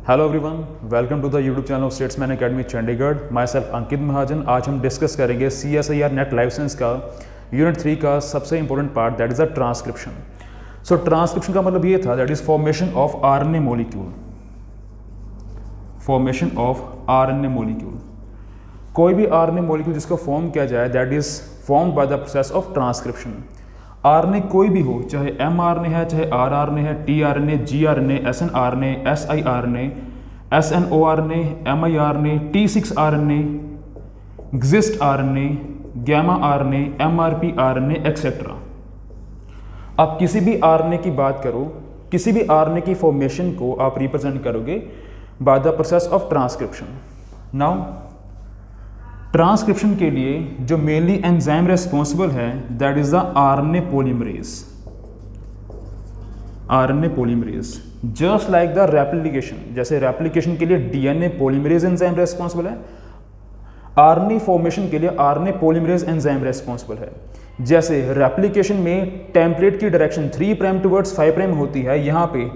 Hello everyone, welcome to the YouTube channel of Statesman Academy Chandigarh. My self Ankit Mahajan. आज हम discuss करेंगे CSIR net life science का unit 3 का सबसे important part, that is the transcription. So transcription का मतलब ये था, that is formation of RNA molecule. Formation of RNA molecule, कोई भी RNA मॉलिक्यूल जिसको फॉर्म किया जाए, that is form by the process of transcription. RNA कोई भी हो, चाहे mRNA है, चाहे rRNA है, tRNA, gRNA, snRNA, siRNA, snORNA, miRNA, T6RNA, XistRNA, gamma RNA, mRPRNA etcetera. आप किसी भी RNA की बात करो, किसी भी RNA की फॉर्मेशन को आप रिप्रेजेंट करोगे bye the process of transcription. Now transcription के लिए जो मेनली एंजाइम रेस्पॉन्सिबल है, that is the RNA polymerase. RNA polymerase just like the replication, जैसे रेप्लिकेशन के लिए DNA पॉलीमरेज एंजाइम रेस्पॉन्सिबल है, RNA फॉर्मेशन के लिए RNA पॉलीमरेज एंजाइम रेस्पॉन्सिबल है। जैसे रेप्लिकेशन में टेम्पलेट की डायरेक्शन 3' टुवर्ड्स 5' होती है, यहाँ पे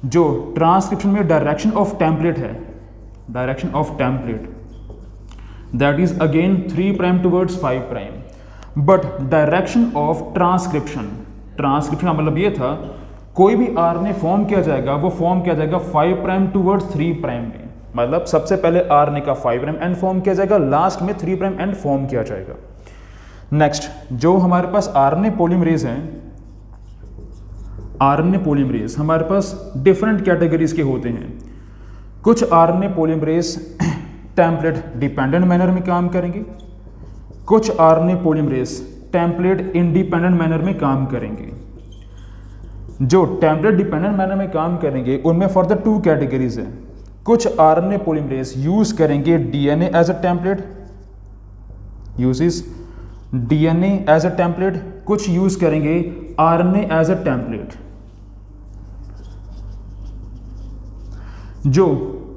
जो ट्रांसक्रिप्शन में डायरेक्शन ऑफ टेम्पलेट है, direction of template that is again 3' towards 5', but direction of transcription का मतलब ये था, कोई भी RNA फॉर्म किया जाएगा, वो फॉर्म किया जाएगा 5' towards 3' में। मतलब सबसे पहले RNA का 5' एंड फॉर्म किया जाएगा, लास्ट में 3' एंड फॉर्म किया जाएगा। नेक्स्ट, जो हमारे पास RNA पॉलीमरेज है, RNA पॉलीमरेज हमारे पास डिफरेंट कैटेगरीज के होते हैं। कुछ RNA polymerase template dependent manner में काम करेंगे, कुछ RNA polymerase template independent manner में काम करेंगे। जो टेम्पलेट डिपेंडेंट मैनर में काम करेंगे उनमें फर्दर 2 कैटेगरीज हैं। कुछ RNA पॉलीमरेज यूज करेंगे DNA as a template, uses DNA as a template, कुछ यूज करेंगे RNA एज अ टेम्पलेट। जो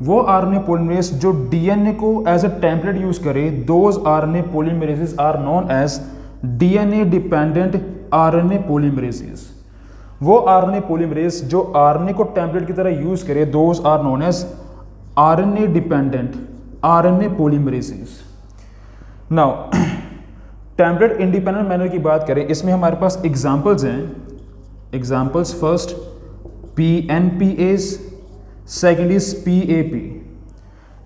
वो RNA पॉलीमरेज जो DNA को एज अ टेम्पलेट यूज करे, those RNA polymerases are known as DNA dependent RNA polymerases. वो RNA polymerase जो RNA को टेम्पलेट की तरह यूज करे, those are known as RNA dependent RNA polymerases. Now template independent manner की बात करें, इसमें हमारे पास एग्जांपल्स हैं। Examples, first PNPase, second is PAP,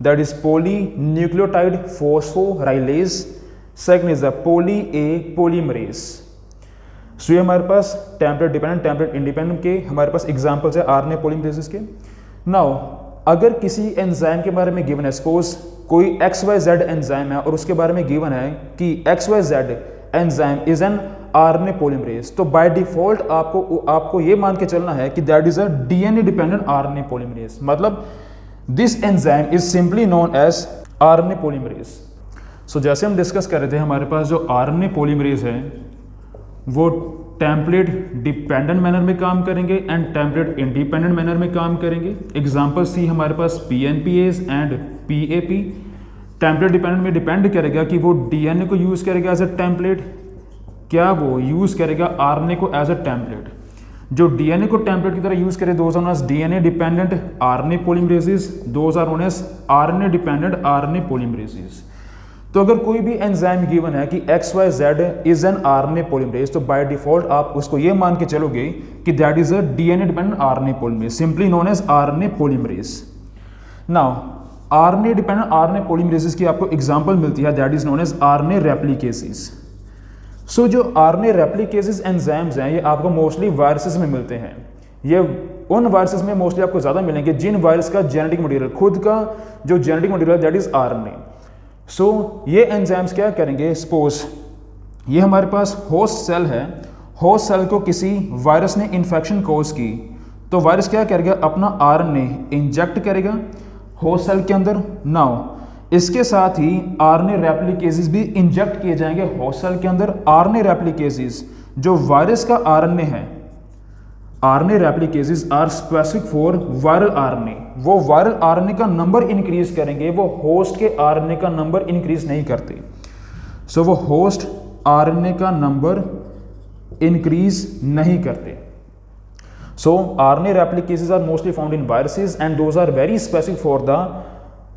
that is polynucleotide phosphorylase, second is the poly A polymerase। सो ये हमारे पास टेम्पलेट डिपेंडेंट, टेम्पलेट इंडिपेंडेंट के हमारे पास एग्जांपल्स है RNA पॉलीमरेजेस के। नाउ अगर किसी एंजाइम के बारे में गिवन है, सपोज कोई XYZ एंजाइम है और उसके बारे में गिवन है कि XYZ enzyme is an RNA polymerase, तो बाय डिफॉल्ट आपको ये मान के चलना है कि that is a DNA dependent RNA polymerase. मतलब this enzyme is simply known as RNA polymerase. So जैसे हम डिस्कस कर रहे थे, हमारे पास जो RNA पॉलीमरेज है वो टेम्पलेट डिपेंडेंट मैनर में काम करेंगे एंड टेम्पलेट इंडिपेंडेंट मैनर में काम करेंगे। एग्जाम्पल सी हमारे पास PNPase and PAP। Template dependent में डिपेंड करेगा कि वो DNA को यूज करेगा एज अ टेम्पलेट, क्या वो यूज करेगा RNA को एज अ टेम्पलेट। जो DNA को टेम्पलेट की तरह यूज करे, those are known as DNA dependent RNA polymerases, those are known as RNA dependent RNA polymerases. तो अगर कोई भी एंजाइम गिवन है कि XYZ is an RNA polymerase, तो बाय डिफॉल्ट आप उसको ये मान के चलोगे कि that is a DNA dependent RNA polymerase, simply known as RNA polymerase. Now RNA dependent RNA polymerases की आपको एग्जांपल मिलती है, that is known as RNA replicases. So जो RNA रेप्लिकेसेस एंजाइम्स हैं, ये आपको मोस्टली वायरसेस में मिलते हैं। ये उन वायरसेस में मोस्टली आपको ज़्यादा मिलेंगे जिन वायरस का जेनेटिक मटेरियल, खुद का जो genetic material that is RNA। सो ये एंजाइम्स क्या करेंगे, सपोज ये हमारे पास होस्ट सेल है, होस्ट सेल को किसी वायरस ने इन्फेक्शन कॉज की, तो वायरस क्या करेगा, अपना RNA इंजेक्ट करेगा होस्ट सेल के अंदर। नाउ इसके साथ ही RNA रेप्लिकेसेस भी इंजेक्ट किए जाएंगे होस्ट सेल के अंदर। RNA रेप्लिकेसेस जो वायरस का RNA है, RNA replicases are specific for viral RNA। वो वायरल RNA का नंबर इंक्रीज करेंगे, वो होस्ट के RNA का नंबर इंक्रीज नहीं करते। सो वो होस्ट RNA का नंबर इंक्रीज नहीं करते। So RNA replicases are mostly found in viruses and those are very specific for the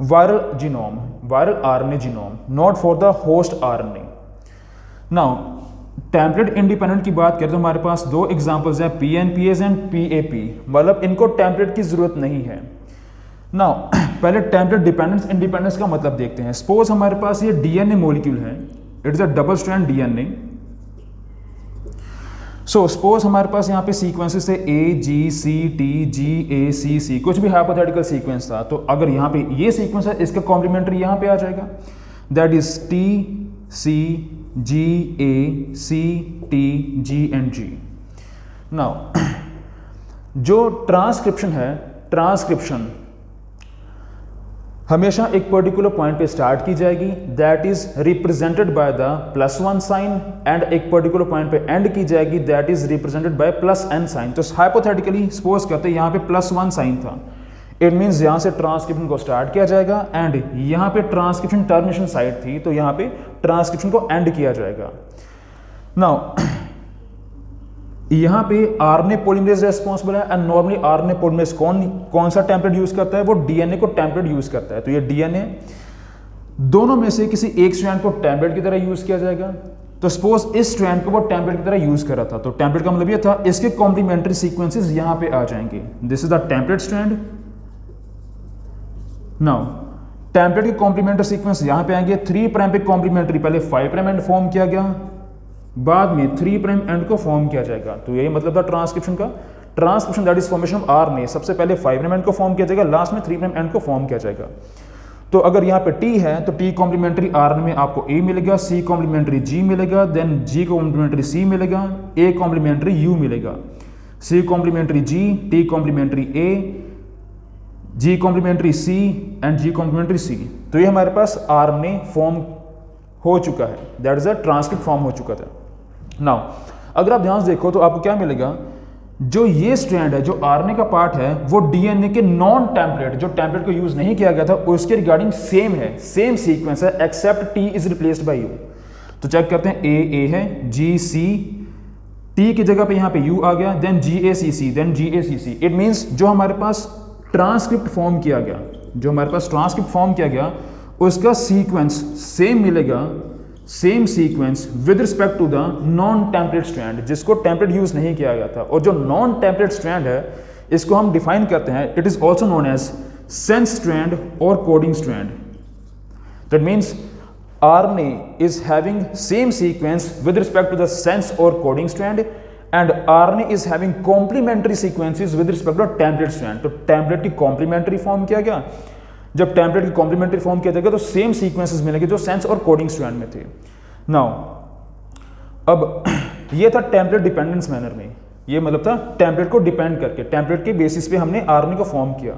viral genome, viral RNA genome, not for the host RNA. Now template independent की बात करें तो हमारे पास दो examples हैं PNPase and PAP, मतलब इनको template की जरूरत नहीं है। नाउ पहले टेम्पलेट डिपेंडेंस इंडिपेंडेंस का मतलब देखते हैं। सपोज हमारे पास ये डीएनए मॉलिक्यूल है, it is a double strand DNA. So suppose हमारे पास यहाँ पे सीक्वेंसेस थे AGCTGACC, कुछ भी हाइपोथेटिकल सीक्वेंस था, तो अगर यहाँ पे ये सीक्वेंस है इसका कॉम्प्लीमेंट्री यहाँ पे आ जाएगा, that is TCGACTG and G। Now जो ट्रांसक्रिप्शन है, ट्रांसक्रिप्शन हमेशा एक पर्टिकुलर पॉइंट पे स्टार्ट की जाएगी, that is represented by the +1 sign, and एक पर्टिकुलर पॉइंट पे एंड की जाएगी, that is represented by +n sign. तो हाइपोथेटिकली सपोज करते हैं यहाँ पे +1 साइन था, इट मीन्स यहाँ से ट्रांसक्रिप्शन को स्टार्ट किया जाएगा, एंड यहाँ पे ट्रांसक्रिप्शन टर्मिनेशन साइट थी, तो यहाँ पे ट्रांसक्रिप्शन को एंड किया जाएगा। नाउ यहाँ पे आरएनए पॉलीमरेज रेस्पॉन्सिबल है, एंड नॉर्मली आरएनए पॉलीमरेज कौन सा टेम्पलेट यूज करता है, वो डीएनए को टेम्पलेट यूज करता है। तो ये डीएनए दोनों में से किसी एक स्ट्रैंड को टेम्पलेट की तरह यूज किया जाएगा। तो सपोज इस स्ट्रैंड को वो टेम्पलेट की तरह यूज कर रहा था, तो टेम्पलेट का मतलब ये था इसके कॉम्प्लीमेंट्री सीक्वेंसेस यहाँ पे आ जाएंगे। This is the template strand. Now template के कॉम्प्लीमेंट्री सीक्वेंस यहाँ पे आएंगे। 3 प्राइम पे कॉम्प्लीमेंट्री पहले 5 प्राइम एंड फॉर्म किया गया, बाद में 3 प्राइम एंड को फॉर्म किया जाएगा। तो यही मतलब था ट्रांसक्रिप्शन का। Transcription that is formation of RNA, सबसे पहले 5 प्राइम एंड को फॉर्म किया जाएगा, लास्ट में 3 प्राइम एंड को फॉर्म किया जाएगा। तो अगर यहाँ पे T है तो T कॉम्प्लीमेंट्री आरएनए में आपको A मिलेगा, C कॉम्प्लीमेंट्री G मिलेगा, देन G कॉम्प्लीमेंट्री C मिलेगा, A कॉम्प्लीमेंट्री U मिलेगा, C complementary G, T complementary A, G complementary C and G complementary C। तो ये हमारे पास आरएनए फॉर्म हो चुका है, that is a transcript form हो चुका था। नाउ अगर आप ध्यान से देखो तो आपको क्या मिलेगा, जो ये स्ट्रैंड है, जो आरएनए का पार्ट है, वो डीएनए के नॉन टेम्पलेट, जो टेम्पलेट को यूज नहीं किया गया था, उसके रिगार्डिंग सेम है, सेम सीक्वेंस है, except T is replaced by U। तो चेक करते हैं, A है, G C, T की जगह पे यहाँ पे U आ गया, then GACC, then GACC। It means जो हमारे पास ट्रांसक्रिप्ट फॉर्म किया गया, जो हमारे पास ट्रांसक्रिप्ट फॉर्म किया गया, उसका सीक्वेंस सेम मिलेगा, same sequence with respect to the non template strand, जिसको टेम्पलेट यूज नहीं किया गया था। और जो नॉन टेम्पलेट स्ट्रैंड है, इसको हम डिफाइन करते हैं, it is also known as sense strand और coding strand. That means RNA is having same sequence with respect to the sense or coding strand, and RNA is having complementary sequences with respect to template strand। तो template की complementary form किया गया, जब template की complementary form किया जाएगा तो same sequences मिलेंगे जो सेंस और कोडिंग स्ट्रैंड में थे। नाउ अब ये था टेम्पलेट डिपेंडेंस मैनर में, ये मतलब था टेम्पलेट को डिपेंड करके, टेम्पलेट के बेसिस पे हमने आरएनए को फॉर्म किया।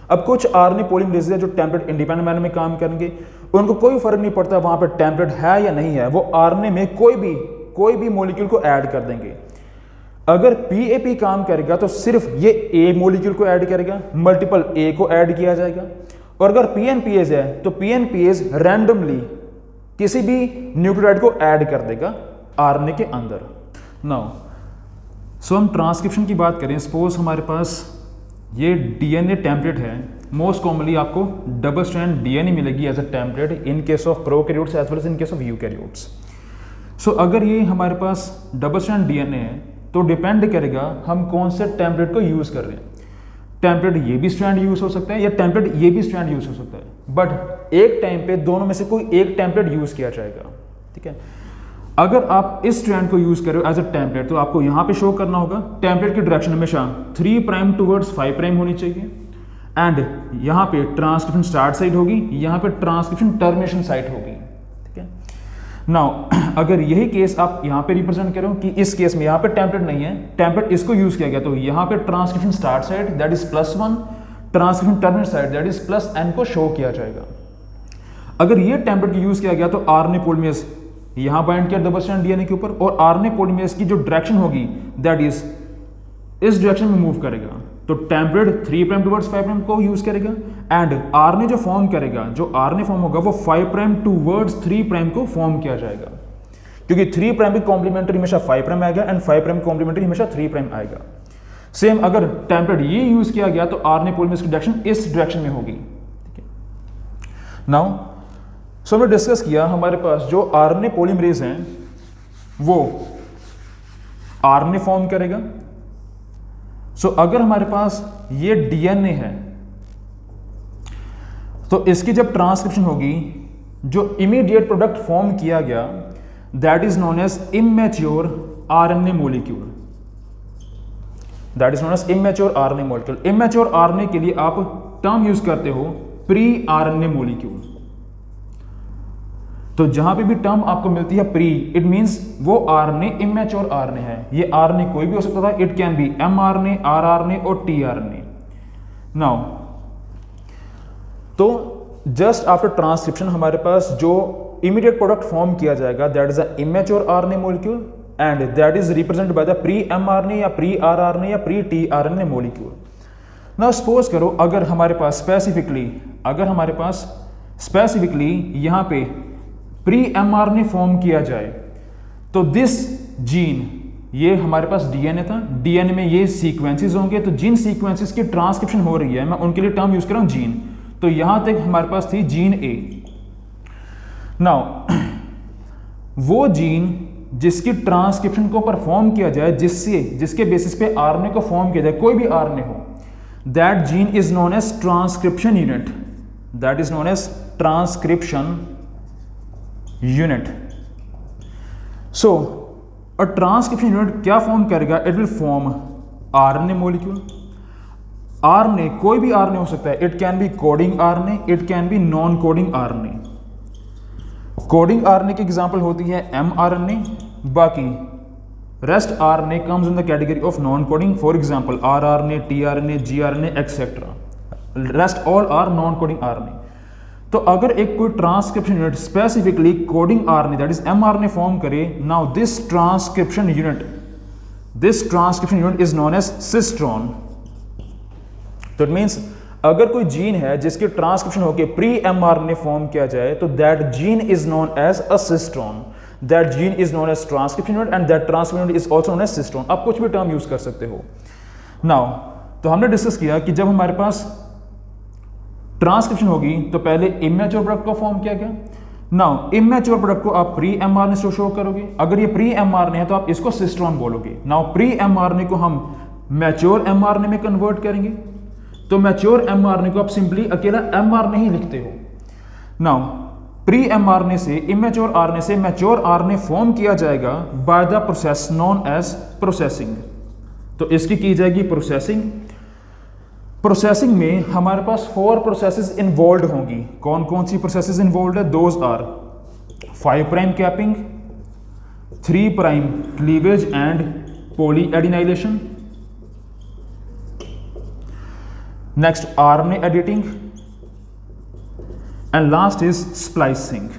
अब कुछ आरएनए पॉलीमरेज़ है जो टेम्पलेट इंडिपेंडेंट मैनर में काम करेंगे, उनको कोई फर्क नहीं पड़ता वहां पर टेम्पलेट है या नहीं है, वो आरएनए में कोई भी मॉलिक्यूल को ऐड कर देंगे। अगर PAP काम करेगा तो सिर्फ ये A मॉलिक्यूल को ऐड करेगा, मल्टीपल A को ऐड किया जाएगा। और अगर PNPase है तो PNPase रैंडमली किसी भी न्यूक्लियोटाइड को ऐड कर देगा आरएनए के अंदर। नाउ सो हम ट्रांसक्रिप्शन की बात करें, सपोज हमारे पास ये डीएनए टेम्पलेट है, मोस्ट कॉमनली आपको डबल स्ट्रैंड डीएनए मिलेगी as a template in case of prokaryotes as well as in case of eukaryotes. So अगर ये हमारे पास डबल स्ट्रैंड डीएनए है तो डिपेंड करेगा हम कौन से टेम्पलेट को यूज कर रहे हैं। टेम्पलेट ये भी स्ट्रैंड यूज हो सकता है या टेम्पलेट ये भी स्ट्रैंड यूज हो सकता है, बट एक टाइम पे दोनों में से कोई एक टेम्पलेट यूज किया जाएगा। ठीक है, अगर आप इस स्ट्रैंड को यूज कर रहे हो एज अ टेम्पलेट तो आपको यहां पे शो करना होगा टेम्पलेट की डायरेक्शन हमेशा 3 प्राइम टुवर्ड्स 5 प्राइम होनी चाहिए, एंड यहां पे ट्रांसक्रिप्शन स्टार्ट साइट होगी, यहां पे ट्रांसक्रिप्शन टर्मिनेशन साइट होगी। ठीक है, नाउ अगर यही केस आप यहां पे रिप्रेजेंट करो कि इस केस में यहां पे टेम्पलेट नहीं है, टेम्पलेट इसको यूज किया गया, तो यहां पे transcription start site that is +1, transcription termination site that is +n को शो किया जाएगा। अगर ये टेम्पलेट यूज किया गया तो आरएनए पॉलीमरेज यहां बाइंड किया डबल स्ट्रैंड डीएनए के ऊपर, और आरएनए पॉलीमरेज की जो डायरेक्शन होगी दैट इज इस डायरेक्शन में मूव करेगा, तो टेम्पलेट 3 प्राइम टुवर्ड्स 5 प्राइम को यूज करेगा, एंड आरएनए जो फॉर्म करेगा, जो आरएनए फॉर्म होगा वो 5 प्राइम टुवर्ड्स 3 प्राइम को फॉर्म किया जाएगा, क्योंकि 3 प्राइम की कॉम्प्लीमेंट्री हमेशा 5 प्राइम आएगा एंड 5 प्राइम कॉम्प्लीमेंट्री हमेशा 3 प्राइम आएगा। सेम अगर टेम्पलेट ये यूज किया गया तो आरएनए पॉलीमरेज की डायरेक्शन इस डायरेक्शन में होगी। नाउ सो हमने डिस्कस किया हमारे पास जो आरएनए पॉलीमरेज हैं वो आरएनए फॉर्म करेगा। सो अगर हमारे पास ये डीएनए है तो इसकी जब ट्रांसक्रिप्शन होगी, जो इमीडिएट प्रोडक्ट फॉर्म किया गया that is known as immature RNA molecule. That is known as immature RNA molecule. Immature RNA के लिए आप टर्म यूज करते हो प्री आरएनए मॉलिक्यूल। तो जहां पे भी टर्म आपको मिलती है प्री, इट मींस वो आरएनए इमेच्योर आरएनए है। ये आरएनए कोई भी हो सकता था, it can B mRNA, rRNA और टीआरएनए। नाउ तो जस्ट आफ्टर ट्रांसक्रिप्शन हमारे पास जो इमीडिएट प्रोडक्ट फॉर्म किया जाएगा that is a immature RNA molecule and that is represented by the pre mRNA या प्री आरआरएनए या pre tRNA molecule. Now suppose करो अगर हमारे पास स्पेसिफिकली यहां पे प्री एमआरएनए फॉर्म किया जाए तो दिस जीन, ये हमारे पास डीएनए था, डीएनए में ये सीक्वेंसेस होंगे, तो जिन सीक्वेंसेस की ट्रांसक्रिप्शन हो रही है मैं उनके लिए टर्म यूज कर रहा हूं जीन। तो यहां तक हमारे पास थी जीन ए। नाउ वो जीन जिसकी ट्रांसक्रिप्शन को परफॉर्म किया जाए, जिसके बेसिस पे आरएनए को फॉर्म किया जाए, कोई भी आरएनए हो, that gene is known as transcription unit. That is known as transcription unit. So a transcription unit क्या फॉर्म करेगा? It will form RNA molecule. RNA कोई भी आरएनए हो सकता है, it can be coding RNA, it can be non coding RNA. Coding RNA की example होती है एमआरएनए, बाकी rest RNA comes in the category of non coding. For example rRNA, tRNA, gRNA etcetera, rest all are non coding RNA. तो अगर एक कोई transcription unit specifically coding RNA that is mRNA form करे, now this transcription unit is known as cistron. तो it means अगर कोई gene है जिसकी ट्रांसक्रिप्शन होकर प्री एमआरएनए फॉर्म किया जाए तो that gene is known as a cistron. That gene is known as transcription unit and that transcription unit is also known as cistron. आप कुछ भी टर्म यूज कर सकते हो। नाउ तो हमने डिस्कस किया कि जब हमारे पास ट्रांसक्रिप्शन होगी तो पहले इमेच्योर प्रोडक्ट को फॉर्म किया गया। नाउ इमेच्योर प्रोडक्ट को आप प्री एमआरएनए से शो करोगे। अगर ये प्री एमआरएनए है तो आप इसको सिस्ट्रॉन बोलोगे। नाउ प्री एमआरएनए को हम मैच्योर एमआरएनए में कन्वर्ट करेंगे, तो मैच्योर एमआरएनए को आप सिंपली अकेला एमआरएनए ही लिखते हो। नाउ प्री एमआरएनए से इमेच्योर आरएनए से मैच्योर आरएनए फॉर्म किया जाएगा by the process known as processing. तो इसकी की जाएगी प्रोसेसिंग। प्रोसेसिंग में हमारे पास 4 प्रोसेसेस इन्वॉल्व होंगी। कौन कौन सी प्रोसेसेस इन्वॉल्व है? Those are 5 prime capping, 3 prime cleavage and polyadenylation, next RNA editing and last is splicing.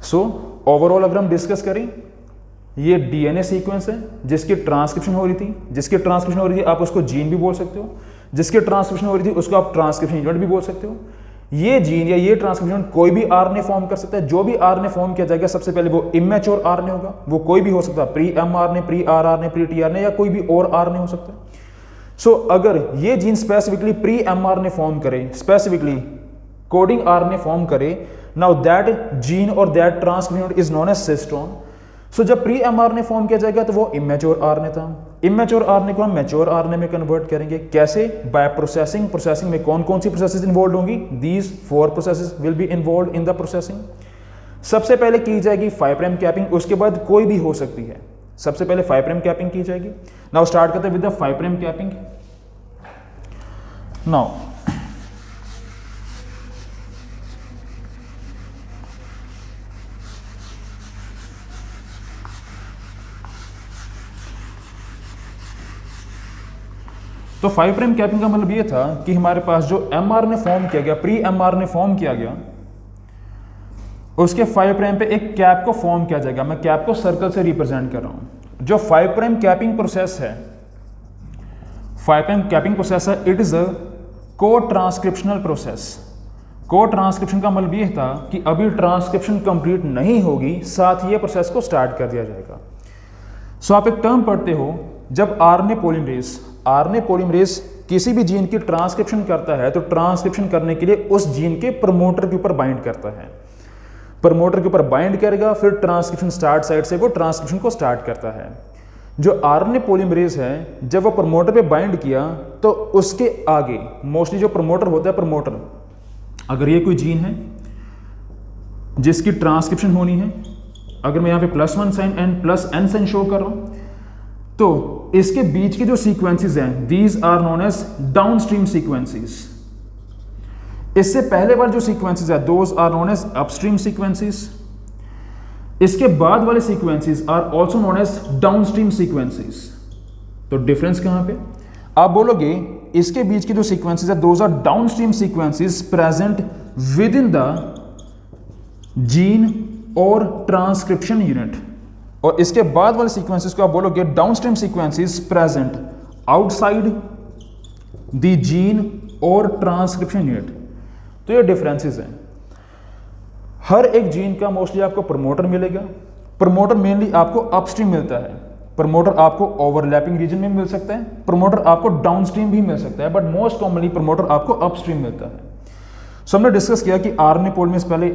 So overall अगर हम डिस्कस करें, ये डीएनए सीक्वेंस है जिसकी ट्रांसक्रिप्शन हो रही थी, आप उसको जीन भी बोल सकते हो। जिसकी ट्रांसक्रिप्शन हो रही थी उसको आप ट्रांसक्रिप्शन यूनिट भी बोल सकते हो। ये जीन या ये ट्रांसक्रिप्शन यूनिट कोई भी आरएनए फॉर्म कर सकता है। जो भी आरएनए फॉर्म किया जाएगा सबसे पहले वो इमेच्योर आरएनए होगा। वो कोई भी हो सकता है, pre mRNA, pre rRNA, pre tRNA या कोई भी और आरएनए हो सकता है। सो अगर ये gene specifically pre mRNA form करे, स्पेसिफिकली कोडिंग आरएनए फॉर्म करे, नाउ दैट जीन और that transcription unit is known as cistron. So जब प्री एमआरएनए फॉर्म किया जाएगा तो वो इमेच्योर आरएनए था। इमेच्योर आरएनए को हम मैच्योर आरएनए में कन्वर्ट करेंगे। कैसे? Bye processing. प्रोसेसिंग में कौन कौन सी प्रोसेसेस इन्वॉल्व होंगी? These 4 processes will be involve in the processing. सबसे पहले की जाएगी 5 प्राइम कैपिंग, उसके बाद कोई भी हो सकती है। सबसे पहले 5 प्राइम कैपिंग की जाएगी। नाउ स्टार्ट करते हैं with the 5 prime capping. Now तो 5 प्राइम कैपिंग का मतलब ये था कि हमारे पास जो एमआरएनए फॉर्म किया गया, प्री एमआरएनए फॉर्म किया गया, उसके 5 प्राइम पे एक कैप को फॉर्म किया जाएगा। मैं कैप को सर्कल से रिप्रेजेंट कर रहा हूं। जो 5 प्राइम कैपिंग प्रोसेस है, 5 प्राइम कैपिंग प्रोसेस है, इट इज अ को ट्रांसक्रिप्शनल प्रोसेस। को ट्रांसक्रिप्शन का मतलब ये था कि अभी ट्रांसक्रिप्शन कंप्लीट नहीं होगी, साथ ही ये प्रोसेस को स्टार्ट कर दिया जाएगा। सो आप एक टर्म पढ़ते हो जब आरएनए पॉलीमरेज किसी भी जीन की ट्रांसक्रिप्शन करता है तो ट्रांसक्रिप्शन करने के लिए उस जीन के प्रमोटर के ऊपर बाइंड करता है, प्रमोटर के ऊपर बाइंड करेगा, फिर ट्रांसक्रिप्शन स्टार्ट साइड से वो ट्रांसक्रिप्शन को स्टार्ट करता है। जो आरएनए पॉलीमरेज है जब वो प्रमोटर पे बाइंड किया तो उसके आगे मोस्टली जो प्रमोटर होता है, प्रमोटर अगर ये कोई जीन है जिसकी ट्रांसक्रिप्शन होनी है, अगर मैं यहाँ पे +1 sign and +n sign show कर रहा हूं तो इसके बीच के जो सीक्वेंसेस हैं these are known as downstream sequences. इससे पहले वाले जो सीक्वेंसेस है those are known as upstream sequences. इसके बाद वाले sequences are also known as downstream sequences. तो डिफरेंस कहां पे आप बोलोगे, इसके बीच के जो सीक्वेंसेस है those are downstream sequences present within the gene और ट्रांसक्रिप्शन यूनिट, और इसके बाद वाले सीक्वेंसेस को आप बोलोगे downstream sequences present outside the gene और ट्रांसक्रिप्शन यूनिट। तो ये डिफरेंसेस हैं। हर एक जीन का मोस्टली आपको प्रमोटर मिलेगा। प्रमोटर मेनली आपको अपस्ट्रीम मिलता है, प्रमोटर आपको ओवरलैपिंग रीजन में मिल सकता है, प्रमोटर आपको डाउनस्ट्रीम भी मिल सकता है, बट मोस्ट कॉमनली प्रमोटर आपको अपस्ट्रीम मिलता है। सो हमने डिस्कस किया कि आरएनए पॉलीमरेज पहले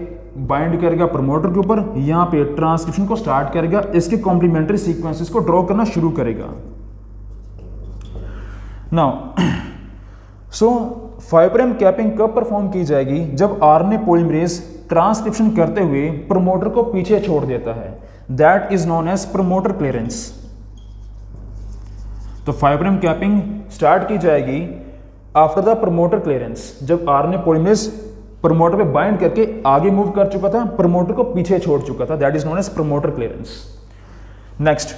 बाइंड करेगा प्रमोटर के ऊपर, यहां पे ट्रांसक्रिप्शन को स्टार्ट करेगा, इसके कॉम्प्लीमेंट्री सीक्वेंसेस को ड्रॉ करना शुरू करेगा। नाउ सो 5' कैपिंग कब परफॉर्म की जाएगी, जब आरएनए पॉलीमरेज ट्रांसक्रिप्शन करते हुए प्रमोटर को पीछे छोड़ देता है, that is known as promoter clearance. तो 5' कैपिंग स्टार्ट की जाएगी आफ्टर द प्रमोटर क्लियरेंस, जब आरएनए पॉलीमरेज प्रमोटर पे बाइंड करके आगे मूव कर चुका था, प्रमोटर को पीछे छोड़ चुका था, that is known as promoter clearance. Next,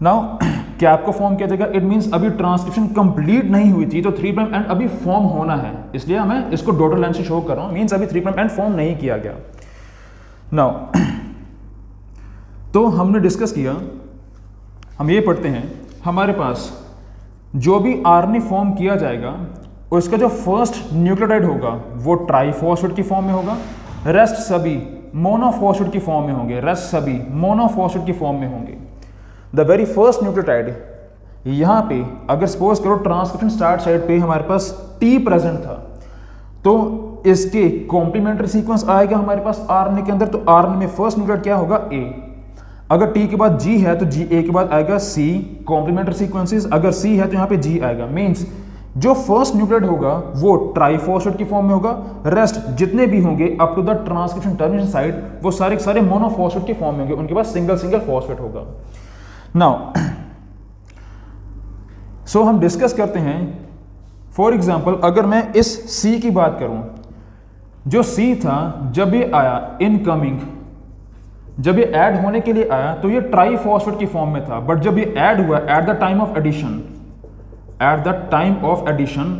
now cap को फॉर्म किया जाएगा, इट मींस अभी ट्रांसक्रिप्शन कंप्लीट नहीं हुई थी तो 3' एंड अभी फॉर्म होना है, इसलिए मैं इसको डॉटेड लाइन से शो कर रहा हूं, मींस अभी 3' एंड फॉर्म नहीं किया गया। नाउ तो हमने डिस्कस किया, हम ये पढ़ते हैं, हमारे पास जो भी आरएनए फॉर्म किया जाएगा उसका जो फर्स्ट न्यूक्लियोटाइड होगा वो ट्राइफॉस्फेट की फॉर्म में होगा, रेस्ट सभी मोनोफॉस्फेट की फॉर्म में होंगे, रेस्ट सभी मोनोफॉस्फेट की फॉर्म में होंगे। द वेरी फर्स्ट न्यूक्लियोटाइड यहां पे अगर सपोज करो ट्रांसक्रिप्शन स्टार्ट साइड पे हमारे पास T प्रेजेंट था तो इसके कॉम्प्लीमेंट्री सीक्वेंस आएगा हमारे पास आरएनए के अंदर, तो आरएनए में फर्स्ट न्यूक्लियोटाइड क्या होगा A। अगर T के बाद G है तो A के बाद आएगा C कॉम्प्लीमेंट्री सीक्वेंसेस, अगर C है तो यहाँ पे G आएगा, मींस जो फर्स्ट न्यूक्लियोटाइड होगा वो ट्राइफॉस्फेट की फॉर्म में होगा, रेस्ट जितने भी होंगे up to the transcription termination side वो सारे सारे मोनोफॉस्फेट की फॉर्म में होंगे, उनके पास सिंगल फॉस्फेट होगा। नाउ सो हम डिस्कस करते हैं, फॉर एग्जांपल अगर मैं इस C की बात करूं, जो C था जब ये आया इनकमिंग, जब ये ऐड होने के लिए आया तो ये ट्राइफॉस्फेट की फॉर्म में था, बट जब ये ऐड हुआ at the time of addition, at the time of addition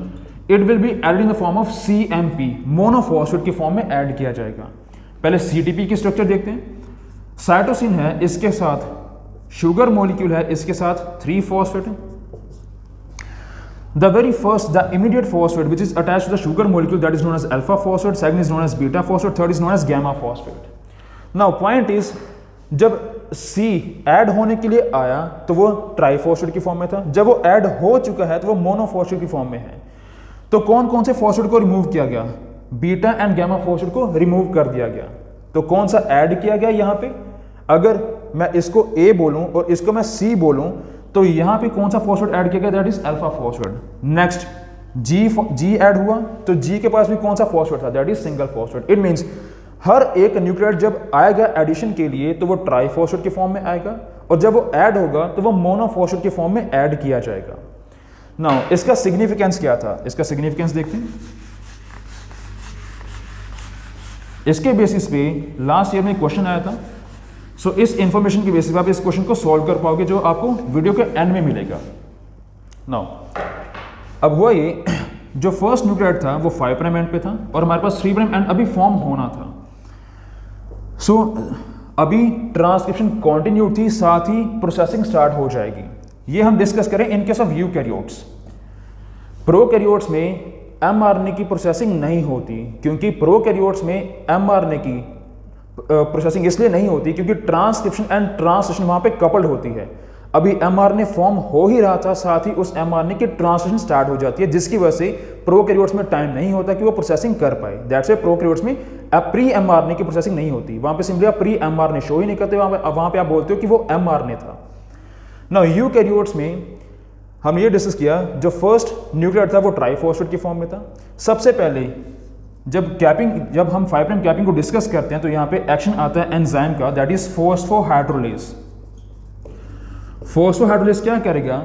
it will be added in the form of CMP, monophosphate की फॉर्म में ऐड किया जाएगा। पहले CTP की स्ट्रक्चर देखते हैं, साइटोसिन है, इसके साथ शुगर मॉलिक्यूल है, इसके साथ 3 फॉस्फेट है। The very first, the immediate phosphate which is attached to the sugar molecule, that is known as alpha phosphate, second is known as beta phosphate, third is known as gamma phosphate. Now point is, जब C add होने के लिए आया तो वो triphosphate की form में था, जब वो ऐड हो चुका है तो वो मोनोफॉस्फेट की फॉर्म में है। तो कौन कौन से फॉस्फेट को रिमूव किया गया, बीटा एंड गामा फॉस्फेट को रिमूव कर दिया गया। तो कौन सा ऐड किया गया यहाँ पे, अगर मैं इसको A बोलूं और इसको मैं C बोलूं तो यहाँ पे कौन सा फॉस्फेट ऐड किया गया, that is alpha phosphate. Next G add हुआ तो G के पास भी कौन सा फॉस्फेट था, that is single phosphate. It means हर एक न्यूक्लियोटाइड जब आएगा एडिशन के लिए तो वो ट्राइफॉस्फेट की फॉर्म में आएगा, और जब वो ऐड होगा तो वो मोनोफॉस्फेट की फॉर्म में ऐड किया जाएगा। नाउ इसका सिग्निफिकेंस क्या था, इसका सिग्निफिकेंस देखते हैं। इसके बेसिस पे लास्ट ईयर में क्वेश्चन आया था, सो इस इंफॉर्मेशन की बेसिस पे आप इस क्वेश्चन को सॉल्व कर पाओगे जो आपको वीडियो के एंड में मिलेगा। नाउ अब हुआ ये, जो फर्स्ट न्यूक्लियोटाइड था वो 5' एंड पे था और हमारे पास 3' एंड अभी फॉर्म होना था। सो अभी ट्रांसक्रिप्शन कंटिन्यू थी, साथ ही प्रोसेसिंग स्टार्ट हो जाएगी। ये हम डिस्कस करें इन केस ऑफ यूकैरियोट्स। प्रोकैरियोट्स में एमआरएनए की प्रोसेसिंग नहीं होती, क्योंकि प्रोकैरियोट्स में एमआरएनए की प्रोसेसिंग इसलिए नहीं होती क्योंकि ट्रांसक्रिप्शन एंड ट्रांसलेशन वहां पे कपल्ड होती है। अभी mRNA फॉर्म हो ही रहा था, साथ ही उस mRNA की ट्रांसलेशन स्टार्ट हो जाती है, जिसकी वजह से प्रोकैरियोट्स में टाइम नहीं होता कि वो प्रोसेसिंग कर पाए। दैट्स व्हाई प्रोकैरियोट्स में प्री mRNA की प्रोसेसिंग नहीं होती, वहां पे सिंपली आप प्री mRNA शो ही नहीं करते, वहां पे आप बोलते हो कि वो mRNA था। नाउ यूकैरियोट्स में हम ये डिस्कस किया, जो फर्स्ट न्यूक्लियोटाइड था वो ट्राइफॉस्फेट की फॉर्म में था। सबसे पहले जब हम 5 प्राइम कैपिंग को डिस्कस करते हैं तो यहाँ पे एक्शन आता है एंजाइम का, दैट इज फॉस्फोहाइड्रोलेज। फॉस्फोहाइड्रोलेज क्या करेगा,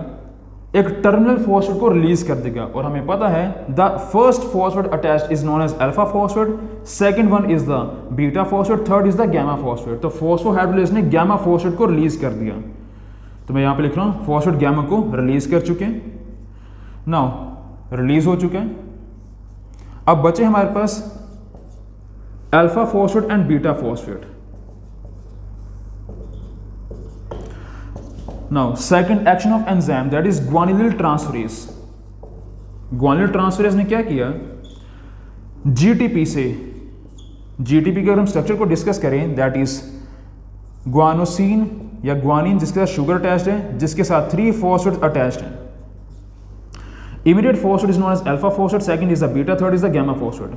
एक टर्मिनल फॉस्फेट को रिलीज कर देगा, और हमें पता है the first phosphate attached is known as alpha phosphate, second one is the beta phosphate, third is the gamma phosphate. तो फॉस्फोहाइड्रोलेज ने गैमा फॉस्फेट को रिलीज कर दिया, तो मैं यहाँ पे लिख रहा हूँ फॉस्फेट गैमा को रिलीज कर चुके हैं। नाउ रिलीज हो चुके हैं, अब बचे हमारे पास alpha phosphate and beta phosphate. Now second action of enzyme that is guanylyl transferase. Guanylyl transferase ने क्या किया, जीटीपी से, जीटीपी के अगर हम स्ट्रक्चर को डिस्कस करें, दैट इज ग्वानोसिन या ग्वानिन जिसके साथ शुगर अटैच्ड है, जिसके साथ 3 फॉस्फेट अटैच्ड है। Immediate phosphate is known as alpha phosphate, second is the beta, third is the gamma phosphate.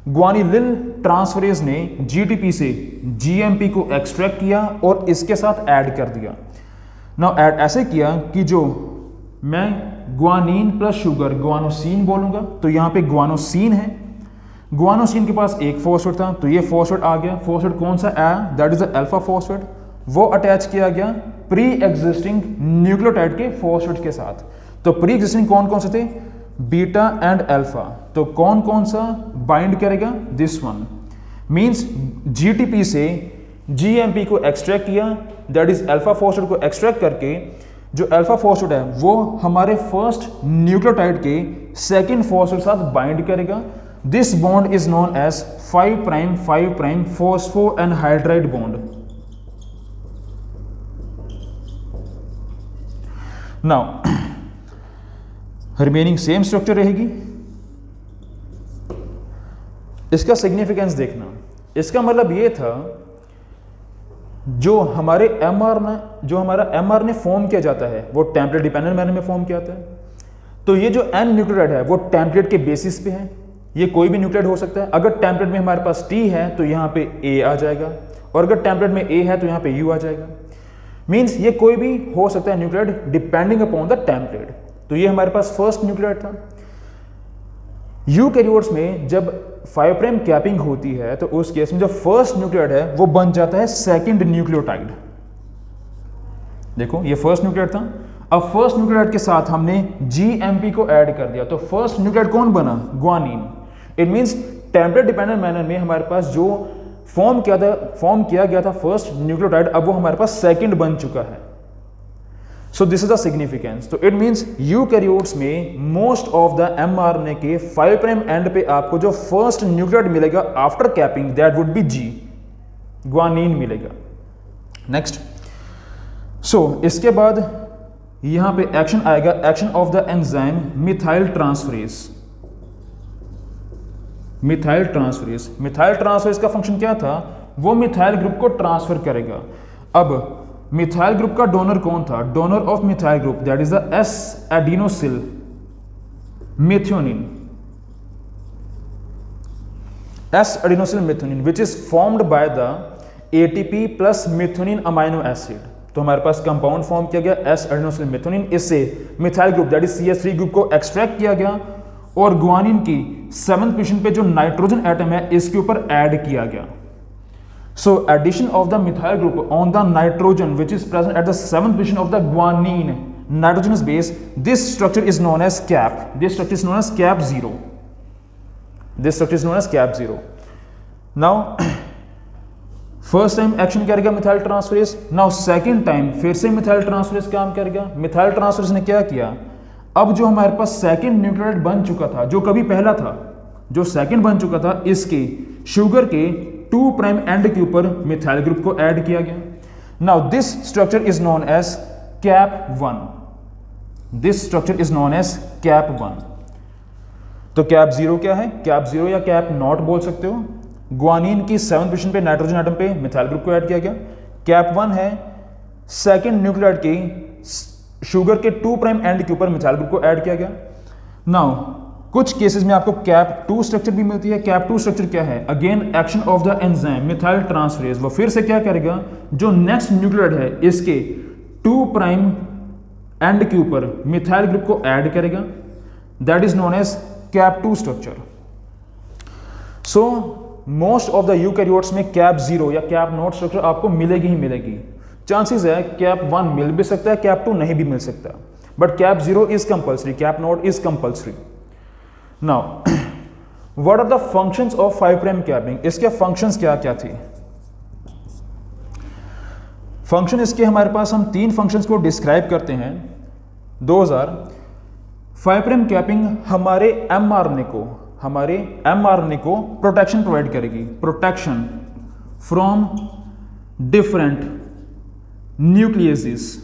Guanylyl transferase ने जीटीपी से जीएमपी को एक्सट्रैक्ट किया और इसके साथ ऐड कर दिया। नाउ ऐड ऐसे किया कि जो मैं ग्वानिन प्लस शुगर ग्वानोसिन बोलूंगा, तो यहां पे ग्वानोसिन है, ग्वानोसिन के पास एक फॉस्फेट था, तो ये फॉस्फेट आ गया। फॉस्फेट कौन सा आया, that is the alpha phosphate, वो अटैच किया गया प्री एग्जिस्टिंग न्यूक्लियोटाइड के फॉस्फेट के साथ। तो प्री एग्जिस्टिंग कौन कौन से थे, बीटा एंड अल्फा, तो कौन कौन सा बाइंड करेगा, दिस वन। मींस जीटीपी से जीएमपी को एक्सट्रैक्ट किया, दैट इज अल्फा फॉस्फेट को एक्सट्रैक्ट करके जो अल्फा फॉस्फेट है वो हमारे फर्स्ट न्यूक्लियोटाइड के सेकंड फॉस्फेट के साथ बाइंड करेगा। This bond is known as 5 prime phospho anhydride bond. Now remaining same structure रहेगी। इसका सिग्निफिकेंस देखना, इसका मतलब ये था जो हमारा एमआरएनए फॉर्म किया जाता है वो टेम्पलेट डिपेंडेंट मैनर में फॉर्म किया जाता है। तो ये जो एन न्यूक्लियोटाइड है वो टेम्पलेट के बेसिस पे है, ये कोई भी न्यूक्लियोटाइड हो सकता है। अगर टेम्पलेट में हमारे पास टी है तो यहाँ पे ए आ जाएगा, और अगर टेम्पलेट में ए है तो यहाँ पे यू आ जाएगा। मीन्स ये कोई भी हो सकता है nucleotide depending upon the template. तो ये हमारे पास फर्स्ट न्यूक्लियोटाइड था। यूकैरियोट्स में जब 5 प्राइम कैपिंग होती है तो उस केस में जो फर्स्ट न्यूक्लियोटाइड है वो बन जाता है सेकंड न्यूक्लियोटाइड। देखो ये फर्स्ट न्यूक्लियोटाइड था, अब फर्स्ट न्यूक्लियोटाइड के साथ हमने जीएमपी को ऐड कर दिया, तो फर्स्ट न्यूक्लियोटाइड कौन बना, guanine. It means template dependent manner में हमारे पास जो फॉर्म किया गया था फर्स्ट न्यूक्लियोटाइड, अब वो हमारे पास सेकंड बन चुका है। So this is the significance. तो इट मींस यूकैरियोट्स में मोस्ट ऑफ द एमआरएनए के 5 प्राइम एंड पे आपको जो फर्स्ट न्यूक्लियोटाइड मिलेगा after capping that would be G, guanine मिलेगा। नेक्स्ट, सो इसके बाद यहां पे एक्शन आएगा, action of the enzyme methyl transferase. Methyl transferase का फंक्शन क्या था, वो मिथाइल ग्रुप को ट्रांसफर करेगा। अब मिथाइल ग्रुप का डोनर कौन था, donor of methyl group that is the S adenosyl methionine, S adenosyl methionine which is formed by the ATP plus methionine amino acid. तो हमारे पास कंपाउंड फॉर्म किया गया एस एडिनोसिल मेथियोनिन, इससे methyl group that is CH3 group को extract किया गया और ग्वानिन की 7th पोजीशन पे जो नाइट्रोजन एटम है इसके ऊपर ऐड किया गया। So addition of the methyl group on the nitrogen which is present at the 7th position of the guanine nitrogenous base, this structure is known as cap. This structure is known as cap 0. This structure is known as cap 0. Now first time action करेगा methyl transferase, now second time फिर से methyl transferase काम करेगा। Methyl transferase ने क्या किया, अब जो हमारे पास सेकंड न्यूक्लियोटाइड बन चुका था, जो कभी पहला था, जो सेकंड बन चुका था, इसके शुगर के 2 प्राइम एंड के ऊपर मिथाइल ग्रुप को ऐड किया गया। Now this structure is known as cap 1। This structure is known as cap 1। तो कैप 0 क्या है, कैप 0 या कैप नॉट बोल सकते हो। ग्वानिन की 7th पोजीशन पे नाइट्रोजन एटम पे मिथाइल ग्रुप को ऐड किया गया। कैप 1 है सेकेंड न्यूक्लियोटाइड की शुगर के 2 प्राइम एंड के ऊपर मिथाइल ग्रुप को ऐड किया गया। नाउ कुछ केसेस में आपको कैप 2 स्ट्रक्चर भी मिलती है। कैप 2 स्ट्रक्चर क्या है? Again action of the enzyme methyl transferase, वो फिर से क्या करेगा, जो नेक्स्ट न्यूक्लियोटाइड है इसके 2 प्राइम एंड के ऊपर मिथाइल ग्रुप को ऐड करेगा, that is known as cap 2 structure. So most of the eukaryotes में कैप 0 या कैप नॉट स्ट्रक्चर आपको मिलेगी ही मिलेगी। चांसेस है कैप 1 मिल भी सकता है, कैप 2 नहीं भी मिल सकता, but cap 0 is compulsory, cap not is compulsory. Now what are the functions of 5 prime capping? इसके फंक्शंस क्या क्या थी? फंक्शन इसके हमारे पास हम 3 फंक्शंस को डिस्क्राइब करते हैं। 5 प्राइम कैपिंग हमारे एमआरएनए को प्रोटेक्शन प्रोवाइड करेगी, प्रोटेक्शन फ्रॉम डिफरेंट न्यूक्लियसेस।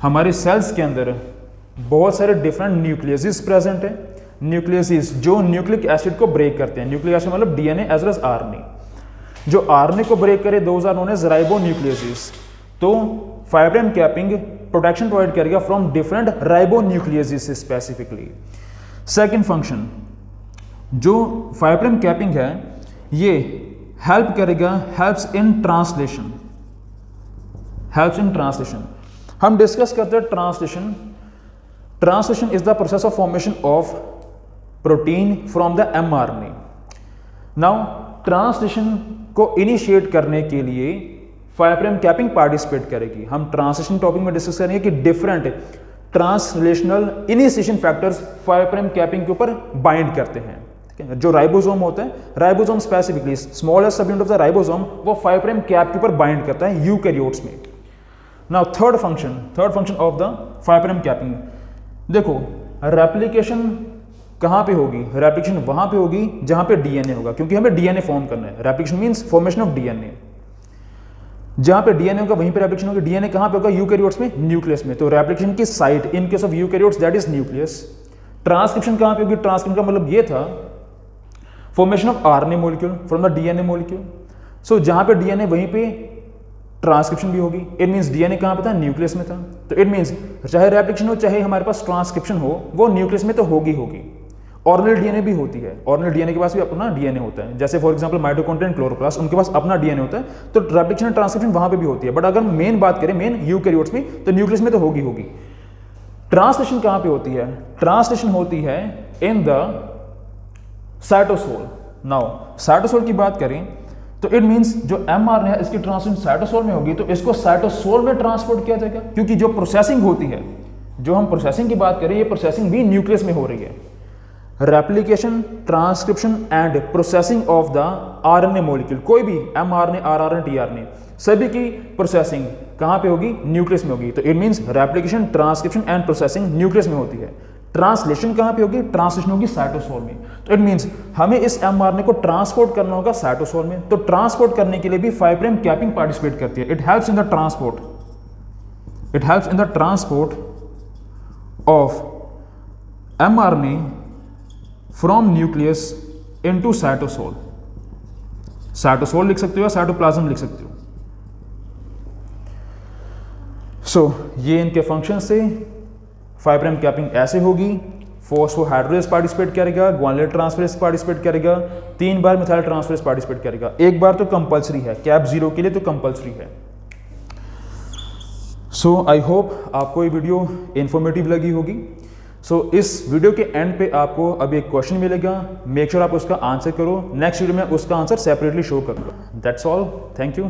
हमारे सेल्स के अंदर बहुत सारे डिफरेंट न्यूक्लियसेस प्रेजेंट है, न्यूक्लियसेस जो न्यूक्लिक एसिड को ब्रेक करते हैं। न्यूक्लिक एसिड मतलब DNA as well as RNA, जो आरएनए को ब्रेक करे those are known as ribonucleases. तो 5 प्राइम कैपिंग प्रोटेक्शन प्रोवाइड करेगा from different ribonucleases specifically. Second function जो 5 प्राइम कैपिंग है ये हेल्प करेगा, helps in translation, helps in translation. हम डिस्कस करते हैं translation. Translation is the process of formation of protein from the mRNA. Now translation को initiate करने के लिए 5 प्राइम कैपिंग पार्टिसिपेट करेगी। हम ट्रांसलेशन टॉपिक में डिस्कस करेंगे कि different translational initiation factors 5 prime capping के ऊपर बाइंड करते हैं। जो राइबोसोम होता है, राइबोसोम स्पेसिफिकली स्मॉलेस्ट सब यूनिट ऑफ द राइबोसोम, वो 5 प्राइम कैप के ऊपर बाइंड करता है यूकैरियोट्स में। Now third function of the 5 prime capping, देखो रेप्लिकेशन कहां पे होगी? रेप्लिकेशन वहां पे होगी जहां पे डीएनए होगा, क्योंकि हमें डीएनए फॉर्म करना है। Replication means formation of DNA. जहां पे डीएनए होगा वहीं पे रेप्लिकेशन होगी। डीएनए कहां पे होगा? यूकैरियोट्स में, न्यूक्लियस में। तो रेप्लिकेशन की site in case of eukaryotes that is nucleus. Transcription कहां पे होगी? ट्रांसक्रिप्शन का मतलब ये था formation of RNA molecule from the DNA molecule. So जहां पे डीएनए वहीं पे ट्रांसक्रिप्शन भी होगी। इट मींस डीएनए कहां पे था? न्यूक्लियस में था। तो इट मींस चाहे रेप्लिकेशन हो चाहे हमारे पास ट्रांसक्रिप्शन हो, वो न्यूक्लियस में तो होगी। ऑर्गेनल डीएनए भी होती है, ऑर्गेनल डीएनए के पास भी अपना डीएनए होता है। जैसे फॉर एग्जांपल माइटोकॉन्ड्रिया, क्लोरोप्लास्ट, उनके पास अपना डीएनए होता है। तो रेप्लिकेशन एंड ट्रांसक्रिप्शन वहां पे भी होती है। बट अगर मेन बात करें मेन यूकैरियोट्स में, तो न्यूक्लियस में तो होगी। ट्रांसलेशन कहां पे होती है? ट्रांसलेशन होती है in the cytosol. Now cytosol की बात करें तो इट मींस जो एमआरएनए है इसकी ट्रांसलेशन साइटोसोल में होगी, तो इसको साइटोसोल में ट्रांसपोर्ट किया जाएगा। क्योंकि जो प्रोसेसिंग होती है, जो हम प्रोसेसिंग की बात करें, ये प्रोसेसिंग भी न्यूक्लियस में हो रही है। Replication, transcription and processing of the RNA molecule, कोई भी एमआरएनए, आरआरएनए, टीआरएनए, सभी की प्रोसेसिंग कहां पे होगी? न्यूक्लियस में होगी। तो it means replication, transcription and processing nucleus में होती है। ट्रांसलेशन कहां पे होगी? ट्रांसलेशन होगी साइटोसोल में। तो इट मींस हमें इस एमआरएनए को ट्रांसपोर्ट करना होगा साइटोसोल में। तो ट्रांसपोर्ट करने के लिए भी 5 प्राइम कैपिंग पार्टिसिपेट करती है। It helps in the transport of mRNA from nucleus into cytosol. Cytosol लिख सकते हो या साइटोप्लाज्म लिख सकते हो। सो ये इनके फंक्शन से 5 प्राइम कैपिंग ऐसे होगी। फॉस्फोहाइड्रेज पार्टिसिपेट करेगा, ग्वानिलेट ट्रांसफरेज पार्टिसिपेट करेगा, 3 बार मिथाइल ट्रांसफरेज पार्टिसिपेट करेगा। एक बार तो कंपल्सरी है, कैप 0 के लिए तो कंपल्सरी है। सो आई होप आपको ये वीडियो इंफॉर्मेटिव लगी होगी। सो इस वीडियो के एंड पे आपको अभी एक क्वेश्चन मिलेगा, मेक श्योर आप उसका आंसर करो। नेक्स्ट वीडियो में उसका आंसर सेपरेटली शो करूंगा। That's all, thank you.